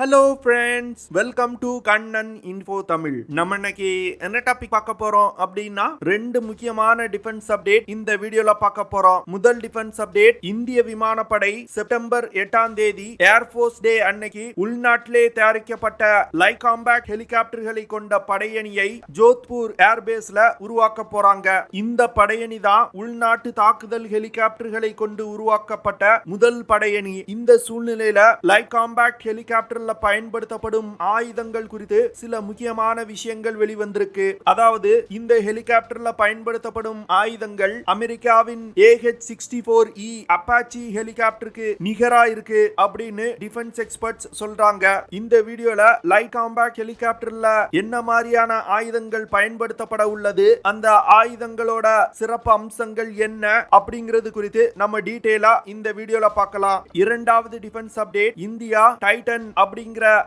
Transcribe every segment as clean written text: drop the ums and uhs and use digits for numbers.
Hello friends, welcome to Kannan info Tamil. நம்ம இன்னைக்கு என்ன டாபிக் பார்க்க போறோம் அப்படின்னா, ரெண்டு முக்கியமான டிஃபென்ஸ் அப்டேட் இந்த வீடியோல பார்க்க போறோம். முதல் டிஃபென்ஸ் அப்டேட், இந்திய விமானப்படை செப்டம்பர் 8ஆம் தேதி ஏர்ஃபோர்ஸ் டே அன்னைக்கு உள்நாட்டிலே தயாரிக்கப்பட்ட லைட் காம்பேக்ட் ஹெலிகாப்டர்களை கொண்ட படையணியை ஜோத்பூர் ஏர்பேஸ்ல உருவாக்க போறாங்க. இந்த படையணி தான் உள்நாட்டு தாக்குதல் ஹெலிகாப்டர்களை கொண்டு உருவாக்கப்பட்ட முதல் படையணி. இந்த சூழ்நிலையில லைட் காம்பேக்ட் ஹெலிகாப்டர் பயன்படுத்தப்படும் ஆயுதங்கள் குறித்து சில முக்கியமான விஷயங்கள் வெளிவந்திருக்கு. அதாவது இந்த ஹெலிகாப்டர்ல பயன்படுத்தப்படும் ஆயுதங்கள் அமெரிக்காவின் AH-64E அப்பாச்சி ஹெலிகாப்டருக்கு நிகரா இருக்கு அப்படின்னு டிஃபென்ஸ் எக்ஸ்பர்ட்ஸ் சொல்றாங்க. இந்த வீடியோல லைட் காம்பேக்ட் ஹெலிகாப்டர்ல என்ன மாதிரியான ஆயுதங்கள் பயன்படுத்தப்பட உள்ளது, அந்த ஆயுதங்களோட சிறப்பு அம்சங்கள் என்ன அப்படிங்கிறது குறித்து நம்ம டீடைலா இந்த வீடியோல பார்க்கலாம். இரண்டாவது டிஃபென்ஸ் அப்டேட், இந்தியா டைட்டன் அப்படிங்கிற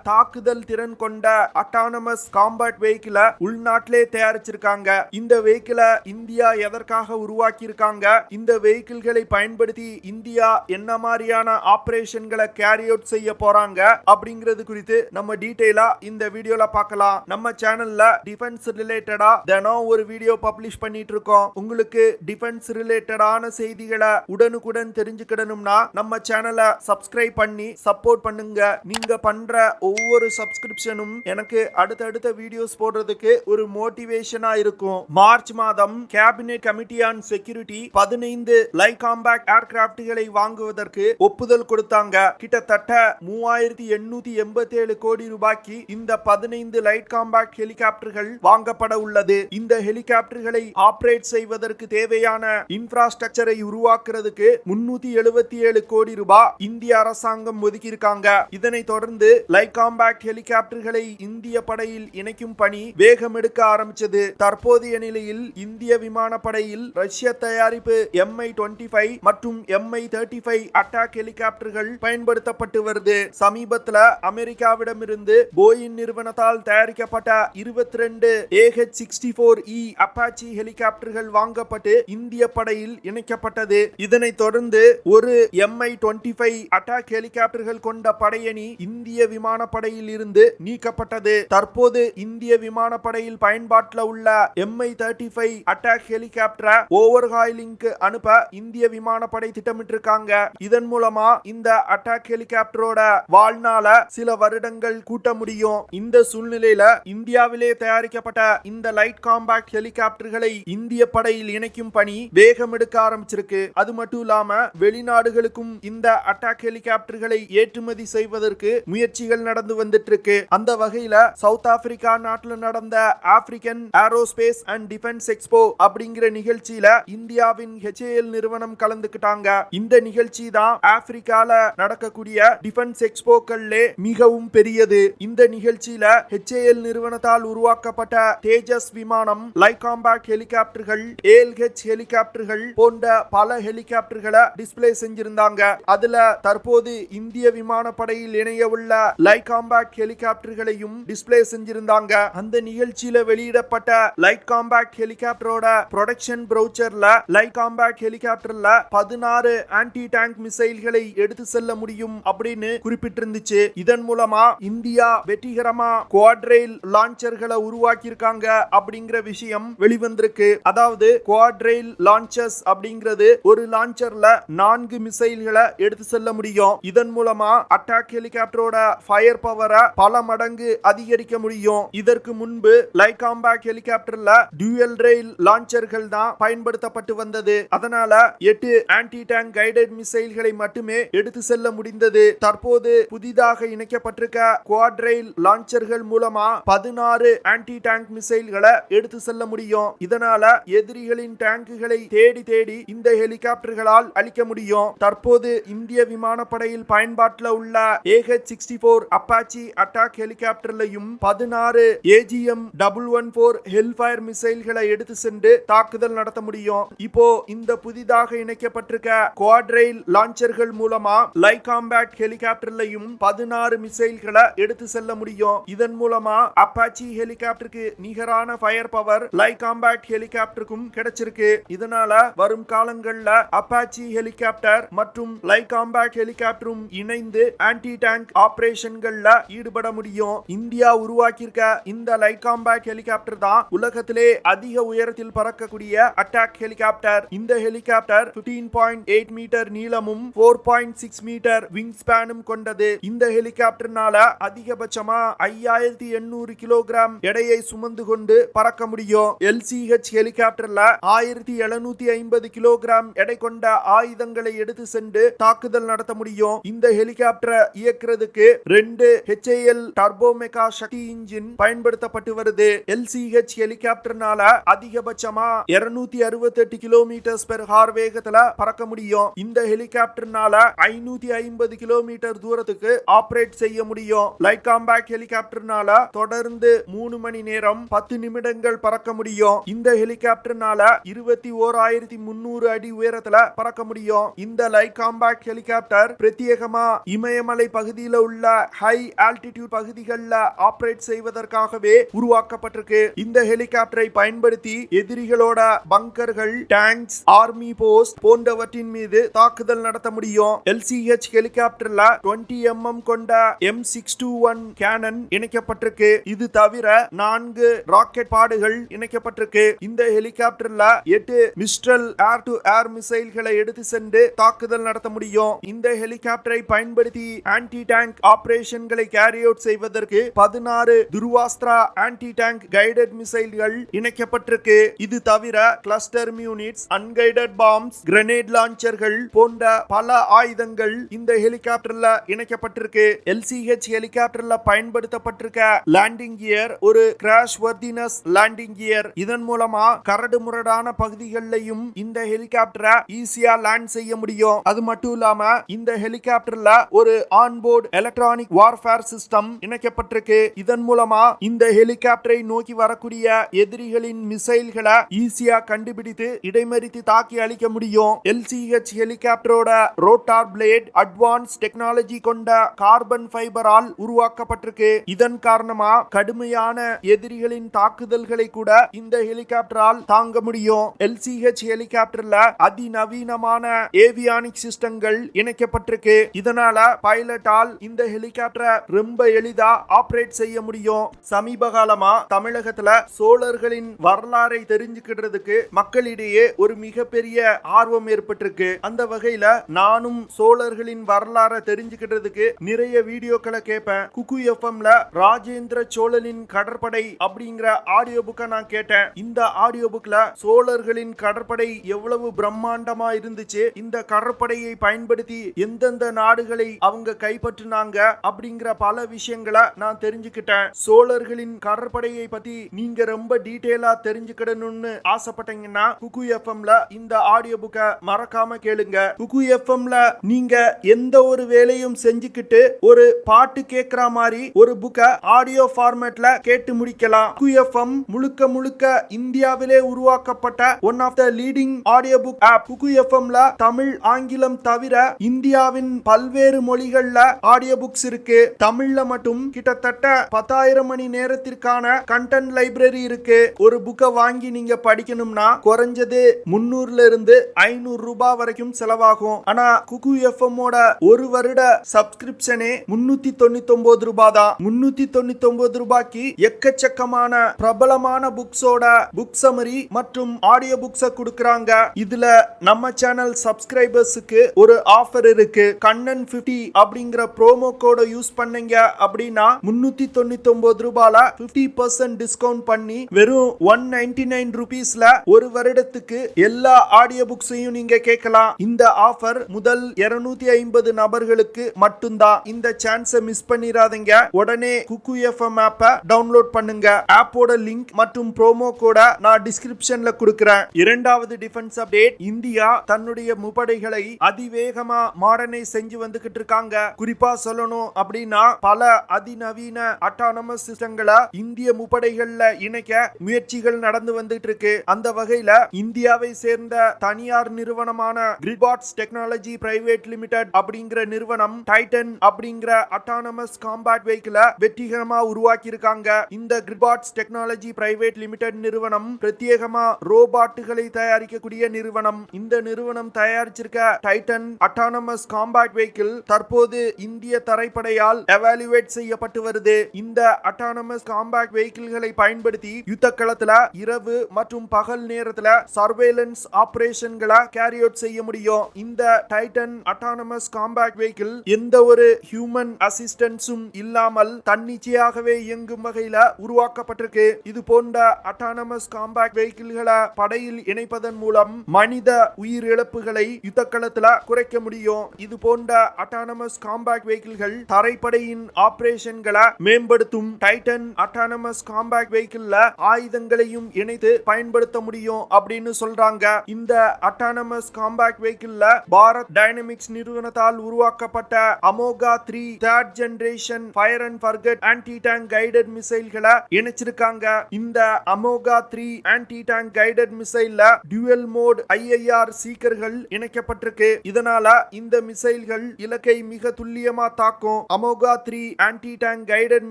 தாக்குதல் திறன் கொண்ட அட்டானமஸ் காம்பேட் வெஹிக்கிள உள்நாட்டிலே தயாரிச்சிருக்காங்க. இந்த வெஹிக்கிள இந்தியா எதற்காக உருவாக்கி இருக்காங்க, இந்த வெஹிக்கிள்களை பயன்படுத்தி இந்தியா என்ன மாதிரியான ஆபரேஷன்களை கேரி அவுட் செய்ய போறாங்க அப்படிங்கிறது குறித்து நம்ம டீடைலா இந்த வீடியோல பார்க்கலாம். நம்ம சேனல்ல டிஃபென்ஸ் ரிலேட்டடா தினம் ஒரு வீடியோ பப்ளிஷ் பண்ணிட்டு இருக்கோம். உங்களுக்கு டிஃபென்ஸ் ரிலேட்டடான செய்திகளை உடனுக்குடன் தெரிஞ்சுக்கிடணும்னா நம்ம சேனலை சப்ஸ்கிரைப் பண்ணி சப்போர்ட் பண்ணுங்க. நீங்க பண்ற ஒவ்வொரு சப்ஸ்கிரிப்ஷனும் எனக்கு அடுத்தடுத்த வீடியோஸ் போடுறதுக்கு ஒரு மோட்டிவேஷனா இருக்கும். மார்ச் மாதம் cabinet committee on security 15 light combat ஏர்கிராப்ட்களை வாங்குவதற்கு ஒப்புதல் கொடுத்தாங்க. கிட்டத்தட்ட 3887 கோடி ரூபாய்க்கு இந்த 15 லைட் காம்பேக்ட் ஹெலிகாப்டர்கள் வாங்கப்பட உள்ளது. இந்த ஹெலிகாப்டர்களை ஆபரேட் செய்வதற்கு தேவையான இன்ஃப்ராஸ்ட்ரக்சரை உருவாக்குறதுக்கு 377 கோடி ரூபாய் இந்திய அரசாங்கம் ஒதுக்கி இருக்காங்க. இதனை தொடர்ந்து லைட் காம்பேக்ட் ஹெலிகாப்டர்களை இந்திய படையில் இணைக்கும் பணி வேகம் எடுக்க ஆரம்பிச்சது. தற்போதைய நிலையில் இந்திய விமானப்படையில் ரஷ்ய தயாரிப்பு Mi-25 மற்றும் Mi-35 அட்டாக் ஹெலிகாப்டர்கள் பயன்படுத்தப்பட்டு வருது. சமீபத்தில் அமெரிக்காவிடமிருந்து போயிங் நிறுவனத்தால் தயாரிக்கப்பட்ட 22 AH-64E அப்பாச்சி ஹெலிகாப்டர்கள் வாங்கப்பட்டு இந்திய படையில் இணைக்கப்பட்டது. இதனைத் தொடர்ந்து ஒரு Mi-25 அட்டாக் ஹெலிகாப்டர்கள் கொண்ட படையணி இந்திய விமானப்படையில் இருந்து நீக்கப்பட்டது. தற்போது இந்திய விமானப்படையில் பயன்பாட்டில் உள்ள Mi-35 அட்டாக் ஹெலிகாப்டரை ஓவர்ஹாலிங்க்கு அனுப்ப இந்திய விமானப்படை திட்டமிட்டிருக்காங்க. இதன் மூலமா இந்த அட்டாக் ஹெலிகாப்டரோட வாழ்நாள சில வருடங்கள் கூட்ட முடியும். இந்த சூழ்நிலையில இந்தியாவிலே தயாரிக்கப்பட்ட இந்த லைட் காம்பேக்ட் ஹெலிகாப்டர்களை இந்திய படையில் இணைக்கும் பணி வேகம் எடுக்க ஆரம்பிச்சிருக்கு. அது மட்டும் இல்லாம வெளிநாடுகளுக்கும் இந்த அட்டாக் ஹெலிகாப்டர்களை ஏற்றுமதி செய்வதற்கு முயற்சிகள் நடந்து வந்துட்டு இருக்கு. அந்த வகையில சவுத் ஆப்பிரிக்கா நாட்டில் நடந்த African aerospace and defence expo அப்படிங்கிற நிகழ்ச்சியில இந்தியாவின் HAL நிறுவனம் கலந்துக்கிட்டாங்க. இந்த நிகழ்ச்சி தான் ஆப்பிரிக்கால நடக்கக்கூடிய டிஃபென்ஸ் எக்ஸ்போக்கள்லே மிகவும் பெரியது. இந்த நிகழ்ச்சியில HAL நிறுவனத்தால் உருவாக்கப்பட்ட தேஜஸ் விமானம், லைட் காம்பேக்ட் ஹெலிகாப்டர்கள், LCH ஹெலிகாப்டர்கள் போன்ற பல ஹெலிகாப்டர்களை டிஸ்ப்ளே செஞ்சிருந்தாங்க. அதுல தற்போது இந்திய விமானப்படையில் இணைய உள்ள லைட் காம்பேக்ட் ஹெலிகாப்டர்களையும் டிஸ்ப்ளே செஞ்சிருந்தாங்க. அந்த நிகழ்ச்சியில வெளியிடப்பட்ட லைட் காம்பேக்ட் ஹெலிகாப்டரோட ப்ரொடக்ஷன் ப்ரௌச்சர்ல லைட் காம்பேக்ட் ஹெலிகாப்டர்ல 16 ஆன்டி டேங்க் மிசைல்களை எடுத்து செல்ல முடியும் அப்படின்னு குறிப்பிட்டிருந்துச்சு. இதன் மூலமா இந்தியா வெற்றிகரமா குவாட்ரெயில் லான்ச்சர்களை உருவாக்கி இருக்காங்க அப்படிங்கிற விஷயம் வெளிவந்திருக்கு. அதாவது குவாட்ரெயில் லான்ச்சர்ஸ் அப்படிங்கிறது ஒரு லான்ச்சர்ல 4 மிசைல்களை எடுத்து செல்ல முடியும். இதன் மூலமா அட்டாக் ஹெலிகாப்டரோட ஃபயர் பவரை பல மடங்கு அதிகரிக்க முடியும். இதற்கு முன்பு லைட் காம்பேக்ட் ஹெலிகாப்டர்ல டியூயல் ரெயில் லான்ச்சர்கள் தான் பயன்படுத்தப்பட்டு வந்தது. அதனால 8 ஆன்டி டேங்க் கைடட் மிசைல்களை மட்டுமே எடுத்து செல்ல முடிந்தது. தற்போது புதிதாக இணைக்கப்பட்டிருக்க குவாட் ரெயில் லான்ச்சர்கள் மூலமா 16 ஆன்டி டேங்க் மிசைல்களை எடுத்து செல்ல முடியும். இதனால எதிரிகளின் டேங்குகளை தேடி தேடி இந்த ஹெலிகாப்டர்களால் அழிக்க முடியும். தற்போது இந்திய விமானப்படையில் பயன்பாட்டில் உள்ள AH-64 அப்பாச்சி அட்டாக் ஹெலிகாப்டர்லையும் 16 AGM-114 ஹெல்ஃபயர் மிசைல்களை எடுத்து சென்று தாக்குதல் நடத்த முடியும். இப்போ இந்த புதிதாக இணைக்கப்பட்டிருக்க குவாட் ரெயில் லான்ச்சர்கள் மூலமா லைட் காம்பேக்ட் ஹெலிகாப்டர்லையும் 16 மிசைல்களை எடுத்து செல்ல முடியும். இதன் மூலமா அப்பாச்சி ஹெலிகாப்டருக்கு நிகரான ஃபயர் பவர் லைட் காம்பேக்ட் ஹெலிகாப்டருக்கும் கிடைச்சிருக்கு. இதனால வரும் காலங்கள்ல அப்பாச்சி ஹெலிகாப்டர் மற்றும் லைட் காம்பேக்ட் ஹெலிகாப்டரும் இணைந்து ஆன்டி டேங்க் ஆபரேஷன் ஆபரேஷன்கள்ல ஈடுபட முடியும். இந்தியா உருவாக்கியிருக்க இந்த லைட் காம்பேக்ட் ஹெலிகாப்டர் தான் உலகத்திலே அதிக உயரத்தில் பறக்கக்கூடிய அட்டாக் ஹெலிகாப்டர். இந்த ஹெலிகாப்டர் 15.8 மீட்டர் நீளமும் 4.6 மீட்டர் விங் ஸ்பேனும் கொண்டது. இந்த ஹெலிகாப்டர்னால அதிகபட்சமா 5800 கிலோகிராம் எடையை சுமந்து கொண்டு பறக்க முடியும். LCH ஹெலிகாப்டர்ல 1750 கிலோகிராம் எடை கொண்ட ஆயுதங்களை எடுத்து சென்று தாக்குதல் நடத்த முடியும். இந்த ஹெலிகாப்டரை இயக்குறதுக்கு 2 HAL டர்போமெகா சக்தி இன்ஜின் பயன்படுத்தப்பட்டு வருது. LCH ஹெலிகாப்டர்னால அதிகபட்சமா 268 கிலோமீட்டர் பெர் ஹார் வேகத்துல பறக்க முடியும். இந்த ஹெலிகாப்டர்னால 550 கிலோமீட்டர் தூரத்துக்கு ஆபரேட் செய்ய முடியும். லைட் காம்பேக்ட் ஹெலிகாப்டர்னால தொடர்ந்து 3 மணி நேரம் 10 நிமிடங்கள் பறக்க முடியும். இந்த ஹெலிகாப்டர்னால 21,300 அடி உயரத்துல பறக்க முடியும். இந்த லைட் காம்பேக்ட் ஹெலிகாப்டர் பிரத்யேகமா இமயமலை பகுதியில் உள்ள ஹை ஆல்டிடியூட் பகுதிகளில் ஆபரேட் செய்வதற்காகவே உருவாக்கப்பட்டிருக்கு. இந்த ஹெலிகாப்டரை பயன்படுத்தி எதிரிகளோட பங்கர்கள், டேங்க்ஸ், ஆர்மி போஸ்ட் போன்றவற்றின் மீது தாக்குதல் நடத்த முடியும். LCH ஹெலிகாப்டர்ல 20 mm கொண்ட M621 Kannan இணைக்கப்பட்டிருக்கு. இது தவிர 4 ராக்கெட் பாடுகள் இணைக்கப்பட்டிருக்கு. இந்த ஹெலிகாப்டர்ல 8 மிஸ்ட்ரல் ஏர் டு ஏர் மிசைல்களை எடுத்து சென்று தாக்குதல் நடத்த முடியும். இந்த ஹெலிகாப்டரை பயன்படுத்தி ஆன்டி டேங்க் ஆபரேஷன்களை கேரி அவுட் செய்வதற்கு 16 துருவாஸ்திரா ஆன்டி டேங்க் கைடட் மிசைல்கள் இணைக்கப்பட்டிருக்கு. இது தவிர கிளஸ்டர் மியூனிட்ஸ், அன்கைடட் பாம்ஸ், கிரனேட் லான்ச்சர்கள் போன்ற பல ஆயுதங்கள் இந்த ஹெலிகாப்டர்ல இணைக்கப்பட்டிருக்கு. LCH ஹெலிகாப்டர்ல பயன்படுத்தப்பட்டிருக்க லேண்டிங் கியர் ஒரு கிராஷ் வர்தினஸ் லேண்டிங் கியர். இதன் மூலமா கரடு முரடான பகுதிகளிலும் இந்த ஹெலிகாப்டரை ஈஸியா லேண்ட் செய்ய முடியும். அது மட்டும் இல்லாம இந்த ஹெலிகாப்டர்ல ஒரு ஆன்போர்ட் எலக்ட்ரானிக் வார்ஃபேர் சிஸ்டம் இணைக்கப்பட்டிருக்கு. இதன் மூலமா இந்த ஹெலிகாப்டரை நோக்கி வரக்கூடிய எதிரிகளின் மிசைல்களை ஈஸியா கண்டுபிடித்து இடைமறித்து தாக்கி அழிக்க முடியும். LCH ஹெலிகாப்டரோட ரோட்டார் பிளேட் அட்வான்ஸ் டெக்னாலஜி கொண்ட கார்பன் ஃபைபரால் உருவாக்கப்பட்டிருக்கு. இதன் காரணமா கடுமையான எதிரிகளின் தாக்குதல்களை கூட இந்த ஹெலிகாப்டரால் தாங்க முடியும். LCH ஹெலிகாப்டர்ல அதிநவீனமான ஏவியானிக் சிஸ்டங்கள் இணைக்கப்பட்டிருக்கு. இதனால பைலட்டால் இந்த ஹெலிகாப்டரை ரொம்ப எளிதா ஆபரேட் செய்ய முடியும். சமீப காலமா தமிழகத்துல சோழர்களின் வரலாறை தெரிஞ்சுக்கிறதுக்கு மக்களிடையே ஒரு மிகப்பெரிய ஆர்வம் ஏற்பட்டிருக்கு. அந்த வகையில நானும் சோழர்களின் வரலாறை தெரிஞ்சுக்கிறதுக்கு நிறைய வீடியோக்களை கேட்பேன். குக்கு எஃப்எம்ல ராஜேந்திர சோழனின் கடற்படை அப்படிங்கிற ஆடியோ புக்கை நான் கேட்டேன். இந்த ஆடியோ புக்ல சோழர்களின் கடற்படை எவ்வளவு பிரம்மாண்டமா இருந்துச்சு, இந்த கடற்படையை பயன்படுத்தி எந்தெந்த நாடுகளை அவங்க கைப்பற்றினாங்க அப்படிங்கிற பல விஷயங்களை நான் தெரிஞ்சுக்கிட்டேன். சோழர்களின் கடற்படையை பத்தி நீங்க ரொம்ப டீடைலா தெரிஞ்சுக்கணும்னு ஆசைப்பட்டீங்கன்னா குக்கு எஃப்எம்ல இந்த ஆடியோ புக்கை மறக்காம கேளுங்க. குக்கு எஃப்எம்ல நீங்க எந்த ஒரு வேலையும் செஞ்சுக்கிட்டு ஒரு பாட்டு கேட்கிற மாதிரி ஒரு புக்கை ஆடியோ ஃபார்மேட்ல கேட்டு முடிக்கலாம். குக்கு எஃப்எம் முழுக்க முழுக்க இந்தியாவிலே உருவாக்கப்பட்ட one of the leading audio book app. Kuku எஃப்எம்ல தமிழ், ஆங்கிலம் தவிர இந்தியாவின் பல்வேறு மொழிகள்ல ஆடியோ புக்ஸ் இருக்கு. தமிழ்ல மட்டும் கிட்டத்தட்ட 10,000 மணி நேரத்திற்கான கண்டென்ட் லைப்ரரி இருக்கு. ஒரு புக்கை வாங்கி நீங்க படிக்கணும்னா குறைஞ்சது 300 இருந்து 500 ரூபாய் வரைக்கும் செலவாகும். ஆனா குக்கு எஃப்எம் ஓட ஒரு வருட சப்ஸ்கிரிப்ஷனே 399 ரூபாய் தான். 399 ரூபாய்க்கு எக்கச்சக்கமான பிரபலமான புக்ஸோட புக் சமரி மற்றும் ஆடியோ புக்ஸ கொடுக்கறாங்க. இதுல நம்ம சேனல் சப்ஸ்கிரைபர்ஸ்க்கு ஒரு ஆஃபர் இருக்கு. கண்ணன் 50 அப்படிங்கிற ப்ரோமோ கோட யூஸ் பண்ணீங்க அப்படின்னா 399 ரூபாயில 50% டிஸ்கவுண்ட் பண்ணி வெறும் 199 ரூபீஸ்ல ஒரு வருடத்துக்கு எல்லா ஆடியோ புக்ஸையும் நீங்க கேட்கலாம். இந்த ஆஃபர் முதல் 250 நபர்களுக்கு மட்டும்தான். இந்த சான்ஸை மிஸ் பண்ணிராதீங்க. உடனே குக்கு எஃப்எம் ஆப்பை டவுன்லோட் பண்ணுங்க. ஆப்போட லிங்க் மற்றும் ப்ரோமோ கோட நான் டிஸ்கிரிப்ஷன்ல கொடுக்கிறேன். இரண்டாவது டிஃபென்ஸ் அப்டேட். இந்தியா தன்னுடைய முப்படைகளை அதிவேகமா மாடர்னைஸ் செஞ்சு வந்துகிட்டு இருக்காங்க. குறிப்பா சொல்லணும் அப்படின்னா பல அதிநவீன அட்டானமஸ் சிஸ்டங்களை இந்திய முப்படைகள்ல இணைக்க முயற்சிகள் நடந்து வந்துட்டு இருக்கு. அந்த வகையில இந்தியாவை சேர்ந்த தனியார் நிறுவனமான கிரிட்பாட்ஸ் டெக்னாலஜி பிரைவேட் லிமிடெட் அப்படிங்கிற நிறுவனம் டைட்டன் அப்படிங்கிற அட்டானமஸ் காம்பேட் வெஹிக்கிள வெற்றிகரமா உருவாக்கி இருக்காங்க. இந்த கிரிட்பாட்ஸ் டெக்னாலஜி பிரைவேட் லிமிடெட் நிறுவனம் பிரத்யேகமா ரோபாட்டுகளை தயாரிக்கக்கூடிய நிறுவனம். இந்த நிறுவனம் தயாரிச்சிருக்க டைட்டன் அட்டானமஸ் காம்பேட் வெஹிக்கிள் தற்போது இந்திய தரைப்படையால் எவாலுவேட் செய்யப்பட்டு வருது. இந்த அட்டானமஸ் காம்பேக்ட் வெஹிக்கிள்களை பயன்படுத்தி யுத்த களத்துல இரவு மற்றும் பகல் நேரத்துல சர்வேலன்ஸ் ஆபரேஷன்களை கேரி அவுட் செய்ய முடியும். இந்த டைட்டன் அட்டானமஸ் காம்பேக்ட் வெஹிக்கிள் எந்த ஒரு ஹியூமன் அசிஸ்டன்ஸும் இல்லாமல் தன்னிச்சையாகவே இயங்கும் வகையில உருவாக்கப்பட்டிருக்கு. இது போன்ற அட்டானமஸ் காம்பேக்ட் வெஹிக்கிள்களை படையில் இணைப்பதன் மூலம் மனித உயிரிழப்புகளை யுத்த களத்துல குறைக்க முடியும். இது போன்ற அட்டானமஸ் காம்பேக்ட் வெஹிக்கிள்கள் தரைப்படையின் ஆபரேஷன்களை மேம்படுத்தும். டைட்டன் அட்டானமஸ் காம்பேக்ட் வெஹிக்கிள்ல ஆயுதங்களையும் இணைத்து பயன்படுத்த முடியும் அப்படின்னு சொல்றாங்க. இந்த அட்டானமஸ் காம்பேக்ட் வெஹிக்கிள்ல பாரத் டைனமிக்ஸ் நிறுவனத்தால் உருவாக்கப்பட்ட Amogha 3 third generation fire and forget anti tank guided மிசைல்களை இணைச்சிருக்காங்க. இந்த அமோகா 3 ஆன்டி டேங்க் கைடட் மிசைல்ல டியூவல் மோட் IIR சீக்கர்கள் இணைக்கப்பட்டிருக்கு. இதனால இந்த மிசைல்கள் இலக்கை மிக துல்லியமா தாக்கும். அமோகா 3 ஆன்டி டேங்க் கைடட்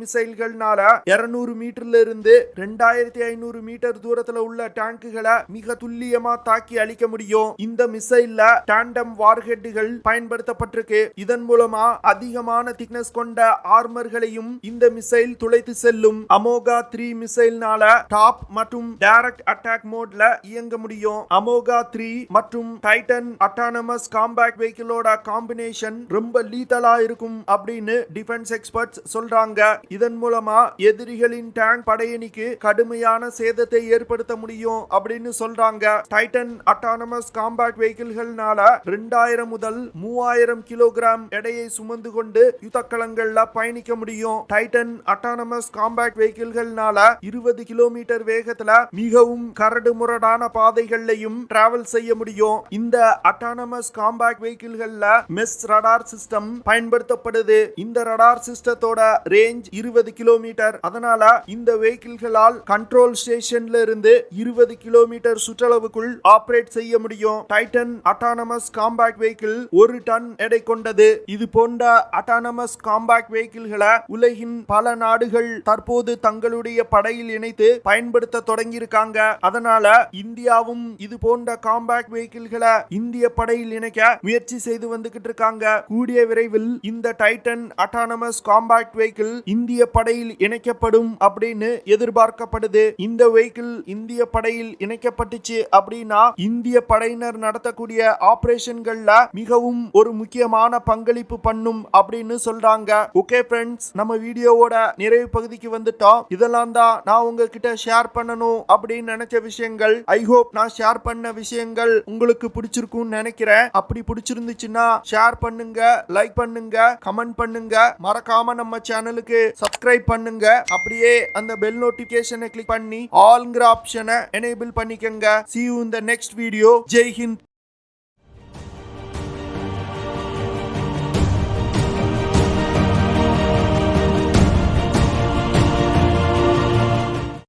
மிசைல்கள்னால 200 மீட்டர்ல இருந்து 2500 மீட்டர் தூரத்துல உள்ள டேங்குகளை மிக துல்லியமா தாக்கி அழிக்க முடியும். இந்த மிசைல்ல டாண்டம் வார்ஹெட்டுகள் பயன்படுத்தப்பட்டிருக்கு. இதன் மூலமா அதிகமான திக்னஸ் கொண்ட ஆர்மர்களையும் இந்த மிசைல் துளைத்து செல்லும். அமோகா 3 மிசைல்னால டாப் மற்றும் டைரக்ட் அட்டாக் மோட்ல இயங்க முடியும். அமோகா 3 மற்றும் டைட்டன் அட்டானமஸ் காம்பேக்ட் வெஹிக்கிளோட காம்பினேஷன் ரொம்ப லீத்தலா இருக்கும் அப்படின்னு டிஃபென்ஸ் எக்ஸ்பர்ட்ஸ் சொல்றாங்க. இதன் மூலமா எதிரிகளின் டேங்க் படையணிக்கு கடுமையான சேதத்தை ஏற்படுத்த முடியும் அப்படின்னு சொல்றாங்க. டைட்டன் அட்டானமஸ் காம்பேக்ட் வெஹிக்கிள்கள்னால 2000 முதல் 3000 கிலோகிராம் எடையை சுமந்து கொண்டு யுத்தக்களங்கள்ல பயணிக்க முடியும். டைட்டன் அட்டானமஸ் காம்பேக்ட் வெஹிக்கிள்கள்னால 20 கிலோமீட்டர் வேகத்துல மிகவும் கரடு முரடான பாதைகள்லையும் டிராவல் செய்ய முடியும். இந்த அட்டானமஸ் காம்பேக்ட் வெஹிக்கிள்கள்ல மெஸ் ரடார் சிஸ்டம் பயன்படுத்தப்படுது. இந்த ரடார் சிஸ்டத்தோட ரேஞ்ச் 20 கிலோமீட்டர். அதனால இந்த வெஹிக்கிள்களால் கண்ட்ரோல் ஸ்டேஷன்ல இருந்து 20 கிலோமீட்டர் சுற்றளவுக்குள் ஆபரேட் செய்ய முடியும். Titan autonomous compact vehicle 1 ton எடை கொண்டது. இது போன்ற அட்டானமஸ் காம்பேக்ட் வெஹிக்கிள்களை உலகின் பல நாடுகள் தற்போது தங்களுடைய படையில் இணைத்து பயன்படுத்த தொடங்கி இருக்காங்க. அதனால இந்தியாவும் இது போன்ற காம்பேக்ட் வெஹிக்கிள்களை இந்திய படையில் இணைக்க முயற்சி செய்து வந்துகிட்டு இருக்காங்க. கூடிய விரைவில் இந்த டைட்டன் அட்டானமஸ் காம்பேக்ட் வெஹிக்கிள் இந்திய படையில் இணைக்கப்படும் அப்படின்னு எதிர்பார்க்கப்படுது. இந்த வெஹிக்கிள் இந்திய படையில் இணைக்கப்பட்டுச்சு அப்படின்னா இந்திய படையினர் நடத்தக்கூடிய ஆபரேஷன்கள்ல மிகவும் ஒரு முக்கியமான பங்களிப்பு பண்ணும் அப்படின்னு சொல்றாங்க. ஓகே ஃப்ரெண்ட்ஸ், நம்ம வீடியோவோட நிறைவு பகுதிக்கு வந்துட்டோம். இதெல்லாம் தான் நான் உங்ககிட்ட ஷேர் பண்ணணும் அப்படின்னு நினைச்ச விஷயங்கள். ஐ ஹோப் நான் ஷேர் பண்ண விஷயங்கள் உங்களுக்கு பிடிச்சிருக்கும்னு நினைக்கிறேன். அப்படி பிடிச்சிருந்துச்சுன்னா ஷேர் பண்ணுங்க, லைக் பண்ணுங்க, கமெண்ட் பண்ணுங்க. மறக்காம நம்ம சேனலுக்கு சப்ஸ்கிரைப் பண்ணுங்க. அப்படியே அந்த பெல் நோட்டிபிகேஷனை கிளிக் பண்ணி ஆல்ங்கிற ஆப்ஷனை எனேபிள் பண்ணிக்கங்க. See you in the next video. Jai Hind.